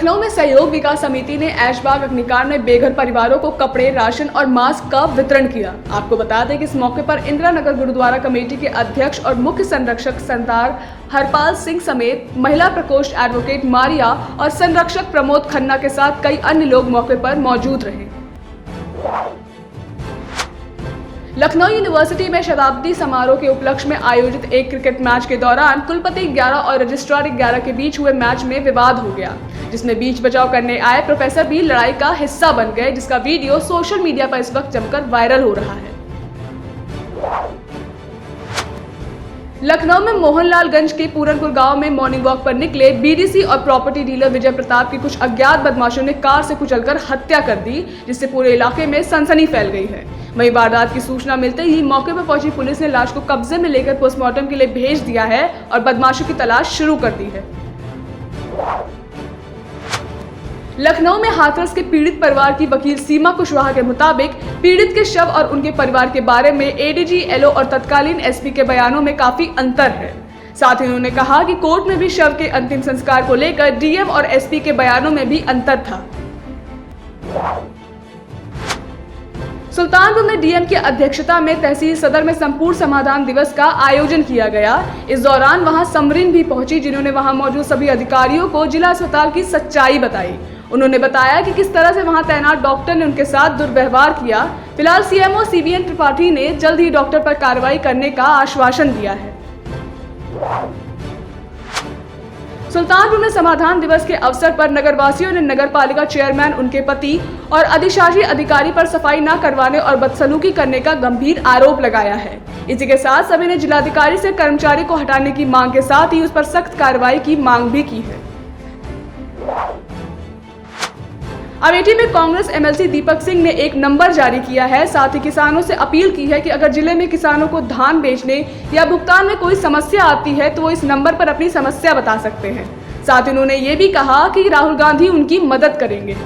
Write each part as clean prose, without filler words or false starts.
लखनऊ में सहयोग विकास समिति ने ऐशबाग अग्निकांड में बेघर परिवारों को कपड़े, राशन और मास्क का वितरण किया। आपको बता दें कि इस मौके पर इंदिरा नगर गुरुद्वारा कमेटी के अध्यक्ष और मुख्य संरक्षक सरदार हरपाल सिंह समेत महिला प्रकोष्ठ एडवोकेट मारिया और संरक्षक प्रमोद खन्ना के साथ कई अन्य लोग मौके पर मौजूद रहे। लखनऊ यूनिवर्सिटी में शताब्दी समारोह के उपलक्ष्य में आयोजित एक क्रिकेट मैच के दौरान कुलपति 11 और रजिस्ट्रार 11 के बीच हुए मैच में विवाद हो गया, जिसमें बीच बचाव करने आए प्रोफेसर भी लड़ाई का हिस्सा बन गए, जिसका वीडियो सोशल मीडिया पर इस वक्त जमकर वायरल हो रहा है। लखनऊ में मोहनलालगंज के पूरनपुर गांव में मॉर्निंग वॉक पर निकले बीडीसी और प्रॉपर्टी डीलर विजय प्रताप की कुछ अज्ञात बदमाशों ने कार से कुचलकर हत्या कर दी, जिससे पूरे इलाके में सनसनी फैल गई है। वहीं वारदात की सूचना मिलते ही मौके पर पहुंची पुलिस ने लाश को कब्जे में लेकर पोस्टमार्टम के लिए भेज दिया है और बदमाशों की तलाश शुरू कर दी है। लखनऊ में हाथरस के पीड़ित परिवार की वकील सीमा कुशवाहा के मुताबिक पीड़ित के शव और उनके परिवार के बारे में एडीजी, एलओ और तत्कालीन एसपी के बयानों में काफी अंतर है। साथ ही उन्होंने कहा कि कोर्ट में भी शव के अंतिम संस्कार को लेकर डीएम और एसपी के बयानों में भी अंतर था। सुल्तानपुर में डीएम की अध्यक्षता में तहसील सदर में संपूर्ण समाधान दिवस का आयोजन किया गया। इस दौरान वहां समरीन भी पहुंची, जिन्होंने वहां मौजूद सभी अधिकारियों को जिला अस्पताल की सच्चाई बताई। उन्होंने बताया कि किस तरह से वहां तैनात डॉक्टर ने उनके साथ दुर्व्यवहार किया। फिलहाल सीएमओ सीबीएन त्रिपाठी ने जल्द ही डॉक्टर पर कार्रवाई करने का आश्वासन दिया है। सुल्तानपुर में समाधान दिवस के अवसर पर नगरवासियों ने नगरपालिका चेयरमैन, उनके पति और अधिशासी अधिकारी पर सफाई न करवाने और बदसलूकी करने का गंभीर आरोप लगाया है। इसी के साथ सभी ने जिलाधिकारी से कर्मचारी को हटाने की मांग के साथ ही उस पर सख्त कार्रवाई की मांग भी की है। अमेठी में कांग्रेस एमएलसी दीपक सिंह ने एक नंबर जारी किया है। साथ ही किसानों से अपील की है कि अगर जिले में किसानों को धान बेचने या भुगतान में कोई समस्या आती है तो वो इस नंबर पर अपनी समस्या बता सकते हैं। साथ ही उन्होंने ये भी कहा कि राहुल गांधी उनकी मदद करेंगे।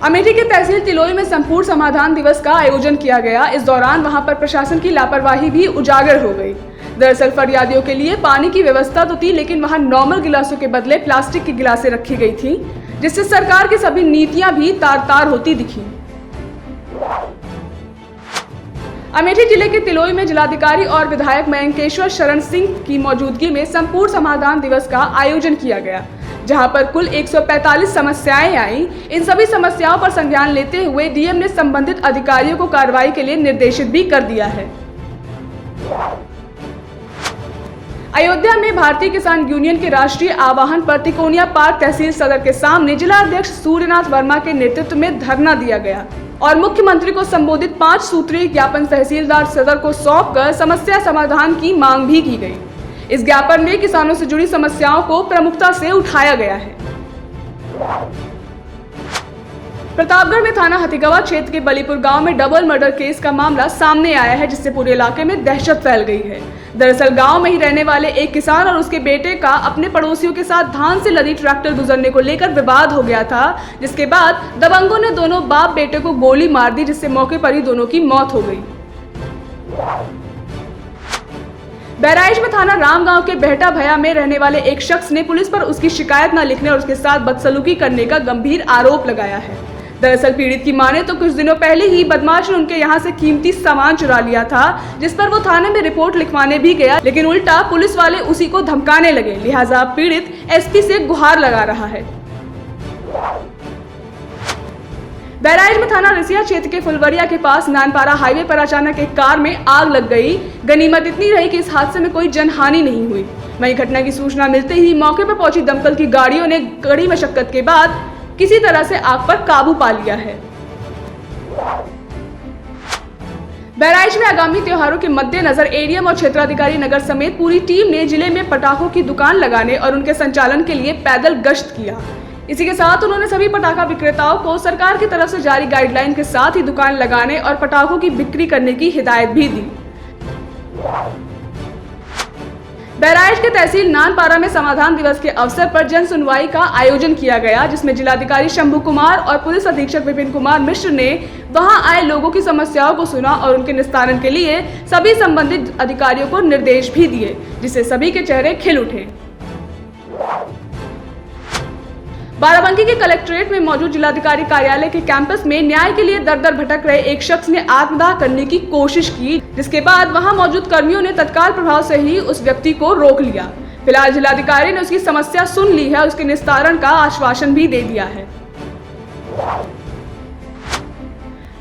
अमेठी के तहसील तिलोई में संपूर्ण समाधान दिवस का आयोजन किया गया। इस दौरान वहां पर प्रशासन की लापरवाही भी उजागर हो गई। दरअसल फरियादियों के लिए पानी की व्यवस्था तो थी, लेकिन वहां नॉर्मल गिलासों के बदले प्लास्टिक की गिलासें रखी गई थी, जिससे सरकार की सभी नीतियां भी तार-तार होती दिखी। अमेठी जिले के तिलोई में जिलाधिकारी और विधायक मयंकेश्वर शरण सिंह की मौजूदगी में संपूर्ण समाधान दिवस का आयोजन किया गया, जहां पर कुल 145 समस्याएं आईं। इन सभी समस्याओं पर संज्ञान लेते हुए डीएम ने संबंधित अधिकारियों को कार्रवाई के लिए निर्देशित भी कर दिया है। अयोध्या में भारतीय किसान यूनियन के राष्ट्रीय आह्वान पर तिकोनिया पार्क तहसील सदर के सामने जिला अध्यक्ष सूर्यनाथ वर्मा के नेतृत्व में धरना दिया गया और मुख्यमंत्री को संबोधित 5 सूत्रीय ज्ञापन तहसीलदार सदर को सौंपकर समस्या समाधान की मांग भी की गई। इस ज्ञापन में किसानों से जुड़ी समस्याओं को प्रमुखता से उठाया गया है। प्रतापगढ़ में थाना हथिगवा क्षेत्र के बलीपुर गांव में डबल मर्डर केस का मामला सामने आया है, जिससे पूरे इलाके में दहशत फैल गई है। दरअसल गांव में ही रहने वाले एक किसान और उसके बेटे का अपने पड़ोसियों के साथ धान से लदी ट्रैक्टर गुजरने को लेकर विवाद हो गया था, जिसके बाद दबंगों ने दोनों बाप बेटे को गोली मार दी, जिससे मौके पर ही दोनों की मौत हो गई। बहराइच में थाना रामगांव के बेहटा भया में रहने वाले एक शख्स ने पुलिस पर उसकी शिकायत न लिखने और उसके साथ बदसलूकी करने का गंभीर आरोप लगाया है। दरअसल पीड़ित की माने तो कुछ दिनों पहले ही बदमाश ने उनके यहां से कीमती सामान चुरा लिया था, जिस पर वो थाने में रिपोर्ट लिखवाने भी गया, लेकिन उल्टा पुलिस वाले उसी को धमकाने लगे। लिहाजा पीड़ित एसपी से गुहार लगा रहा है। बहराइच में थाना रसिया क्षेत्र के फुलवरिया के पास नानपारा हाईवे पर अचानक एक कार में आग लग गई। गनीमत इतनी रही कि इस हादसे में कोई जनहानि नहीं हुई। वहीं घटना की सूचना मिलते ही मौके पर पहुंची दमकल की गाड़ियों ने कड़ी मशक्कत के बाद किसी तरह से आग पर काबू पा लिया है। बहराइच में आगामी त्योहारों के मद्देनजर एडीएम और क्षेत्राधिकारी नगर समेत पूरी टीम ने जिले में पटाखों की दुकान लगाने और उनके संचालन के लिए पैदल गश्त किया। इसी के साथ उन्होंने सभी पटाखा विक्रेताओं को सरकार की तरफ से जारी गाइडलाइन के साथ ही दुकान लगाने और पटाखों की बिक्री करने की हिदायत भी दी। बहराइच के तहसील नानपारा में समाधान दिवस के अवसर पर जन सुनवाई का आयोजन किया गया, जिसमें जिलाधिकारी शंभू कुमार और पुलिस अधीक्षक विपिन कुमार मिश्र ने वहां आए लोगों की समस्याओं को सुना और उनके निस्तारण के लिए सभी संबंधित अधिकारियों को निर्देश भी दिए, जिससे सभी के चेहरे खिल उठे। बाराबंकी के कलेक्ट्रेट में मौजूद जिलाधिकारी कार्यालय के कैंपस में न्याय के लिए दर दर भटक रहे एक शख्स ने आत्मदाह करने की कोशिश की, जिसके बाद वहां मौजूद कर्मियों ने तत्काल प्रभाव से ही उस व्यक्ति को रोक लिया। फिलहाल जिलाधिकारी ने उसकी समस्या सुन ली है, उसके निस्तारण का आश्वासन भी दे दिया है।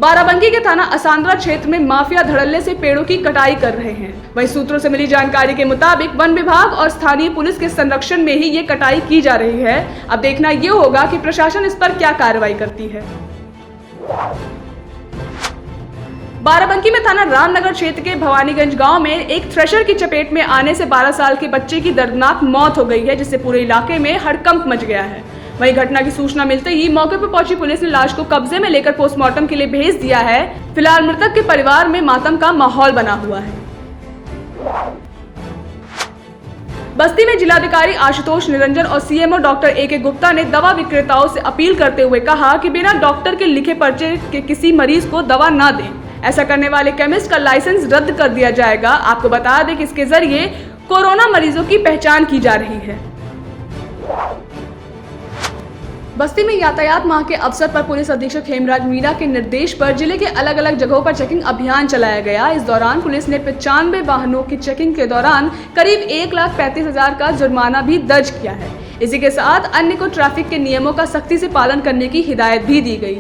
बाराबंकी के थाना असांद्रा क्षेत्र में माफिया धड़ल्ले से पेड़ों की कटाई कर रहे हैं। वहीं सूत्रों से मिली जानकारी के मुताबिक वन विभाग और स्थानीय पुलिस के संरक्षण में ही ये कटाई की जा रही है। अब देखना ये होगा कि प्रशासन इस पर क्या कार्रवाई करती है। बाराबंकी में थाना रामनगर क्षेत्र के भवानीगंज गांव में एक थ्रेशर की चपेट में आने से 12 साल के बच्चे की दर्दनाक मौत हो गई है, जिससे पूरे इलाके में हड़कंप मच गया है। वहीं घटना की सूचना मिलते ही मौके पर पहुंची पुलिस ने लाश को कब्जे में लेकर पोस्टमार्टम के लिए भेज दिया है। फिलहाल मृतक के परिवार में मातम का माहौल बना हुआ है। बस्ती में जिलाधिकारी आशुतोष निरंजन और सीएमओ डॉक्टर ए.के. गुप्ता ने दवा विक्रेताओं से अपील करते हुए कहा कि बिना डॉक्टर के लिखे पर्चे के किसी मरीज को दवा न दें। ऐसा करने वाले केमिस्ट का लाइसेंस रद्द कर दिया जाएगा। आपको बता दें कि इसके जरिए कोरोना मरीजों की पहचान की जा रही है। बस्ती में यातायात माह के अवसर पर पुलिस अधीक्षक हेमराज मीणा के निर्देश पर जिले के अलग अलग जगहों पर चेकिंग अभियान चलाया गया। इस दौरान पुलिस ने 95 वाहनों की चेकिंग के दौरान करीब 1,35,000 का जुर्माना भी दर्ज किया है। इसी के साथ अन्य को ट्रैफिक के नियमों का सख्ती से पालन करने की हिदायत भी दी गई।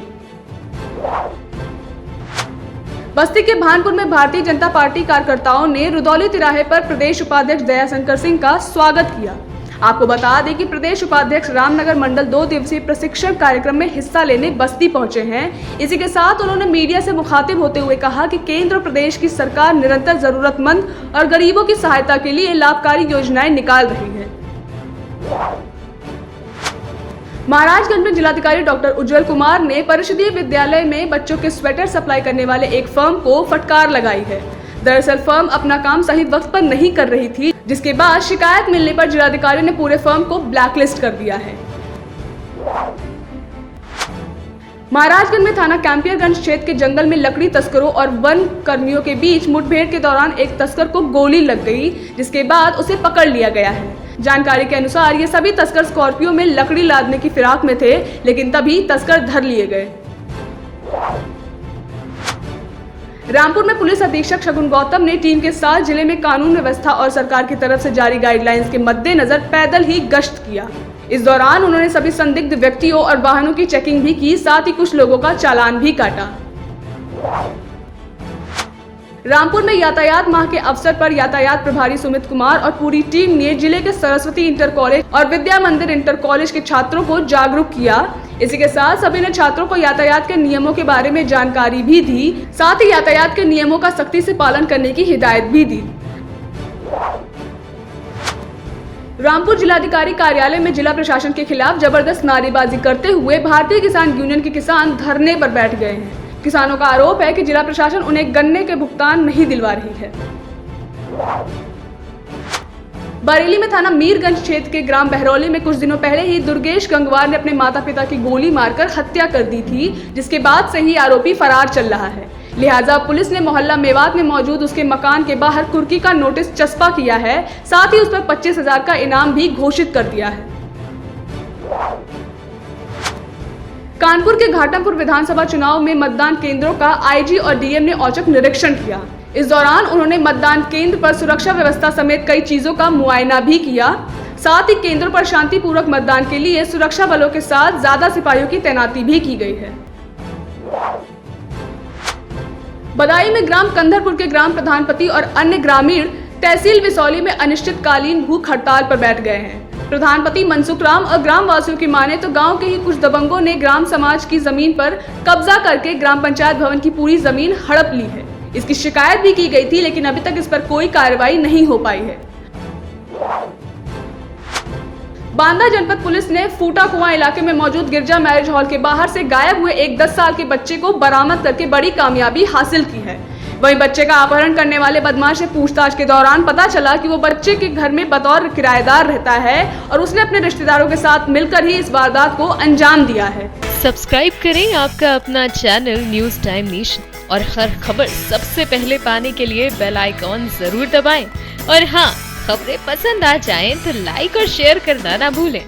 बस्ती के भानपुर में भारतीय जनता पार्टी कार्यकर्ताओं ने रुदौली तिराहे पर प्रदेश उपाध्यक्ष दयाशंकर सिंह का स्वागत किया। आपको बता दें कि प्रदेश उपाध्यक्ष रामनगर मंडल 2 दिवसीय प्रशिक्षण कार्यक्रम में हिस्सा लेने बस्ती पहुंचे हैं। इसी के साथ उन्होंने मीडिया से मुखातिब होते हुए कहा कि केंद्र और प्रदेश की सरकार निरंतर जरूरतमंद और गरीबों की सहायता के लिए लाभकारी योजनाएं निकाल रही है। महाराजगंज में जिलाधिकारी डॉक्टर उज्जवल कुमार ने परिषदीय विद्यालय में बच्चों के स्वेटर सप्लाई करने वाले एक फर्म को फटकार लगाई है। दरअसल फर्म अपना काम सही वक्त पर नहीं कर रही थी, जिसके बाद शिकायत मिलने पर जिलाधिकारी ने पूरे फर्म को ब्लैकलिस्ट कर दिया है। महाराजगंज में थाना कैंपियरगंज क्षेत्र के जंगल में लकड़ी तस्करों और वन कर्मियों के बीच मुठभेड़ के दौरान एक तस्कर को गोली लग गई, जिसके बाद उसे पकड़ लिया गया है। जानकारी के अनुसार ये सभी तस्कर स्कॉर्पियो में लकड़ी लादने की फिराक में थे, लेकिन तभी तस्कर धर लिए गए। रामपुर में पुलिस अधीक्षक शगुन गौतम ने टीम के साथ जिले में कानून व्यवस्था और सरकार की तरफ से जारी गाइडलाइंस के मद्देनजर पैदल ही गश्त किया। इस दौरान उन्होंने सभी संदिग्ध व्यक्तियों और वाहनों की चेकिंग भी की, साथ ही कुछ लोगों का चालान भी काटा। रामपुर में यातायात माह के अवसर पर यातायात प्रभारी सुमित कुमार और पूरी टीम ने जिले के सरस्वती इंटर कॉलेज और विद्या मंदिर इंटर कॉलेज के छात्रों को जागरूक किया। इसी के साथ सभी ने छात्रों को यातायात के नियमों के बारे में जानकारी भी दी, साथ ही यातायात के नियमों का सख्ती से पालन करने की हिदायत भी दी। रामपुर जिलाधिकारी कार्यालय में जिला प्रशासन के खिलाफ जबरदस्त नारेबाजी करते हुए भारतीय किसान यूनियन के किसान धरने पर बैठ गए हैं। किसानों का आरोप है कि जिला प्रशासन उन्हें गन्ने के भुगतान नहीं दिलवा रही है। बरेली में थाना मीरगंज क्षेत्र के ग्राम बहरौली में कुछ दिनों पहले ही दुर्गेश गंगवार ने अपने माता पिता की गोली मारकर हत्या कर दी थी, जिसके बाद से ही आरोपी फरार चल रहा है। लिहाजा पुलिस ने मोहल्ला मेवात में मौजूद उसके मकान के बाहर कुर्की का नोटिस चस्पा किया है, साथ ही उस पर 25,000 का इनाम भी घोषित कर दिया है। कानपुर के घाटमपुर विधानसभा चुनाव में मतदान केंद्रों का आईजी और डीएम ने औचक निरीक्षण किया। इस दौरान उन्होंने मतदान केंद्र पर सुरक्षा व्यवस्था समेत कई चीजों का मुआयना भी किया। साथ ही केंद्रों पर शांतिपूर्वक मतदान के लिए सुरक्षा बलों के साथ ज्यादा सिपाहियों की तैनाती भी की गई है। बदायूं में ग्राम कंधरपुर के ग्राम प्रधानपति और अन्य ग्रामीण तहसील विसौली में अनिश्चितकालीन भूख हड़ताल पर बैठ गए हैं। प्रधानपति मनसुख राम और ग्राम वासियों की माने तो गांव के ही कुछ दबंगों ने ग्राम समाज की जमीन पर कब्जा करके ग्राम पंचायत भवन की पूरी जमीन हड़प ली है। इसकी शिकायत भी की गई थी, लेकिन अभी तक इस पर कोई कार्रवाई नहीं हो पाई है। बांदा जनपद पुलिस ने फूटा कुआं इलाके में मौजूद गिरजा मैरिज हॉल के बाहर से गायब हुए एक 10 साल के बच्चे को बरामद करके बड़ी कामयाबी हासिल की है। वहीं बच्चे का अपहरण करने वाले बदमाश से पूछताछ के दौरान पता चला कि वो बच्चे के घर में बतौर किराएदार रहता है और उसने अपने रिश्तेदारों के साथ मिलकर ही इस वारदात को अंजाम दिया है। सब्सक्राइब करें आपका अपना चैनल न्यूज टाइम नेशन और हर खबर सबसे पहले पाने के लिए बेल आइकॉन जरूर दबाएं। और हाँ, खबरें पसंद आ जाएं तो लाइक और शेयर करना ना भूलें।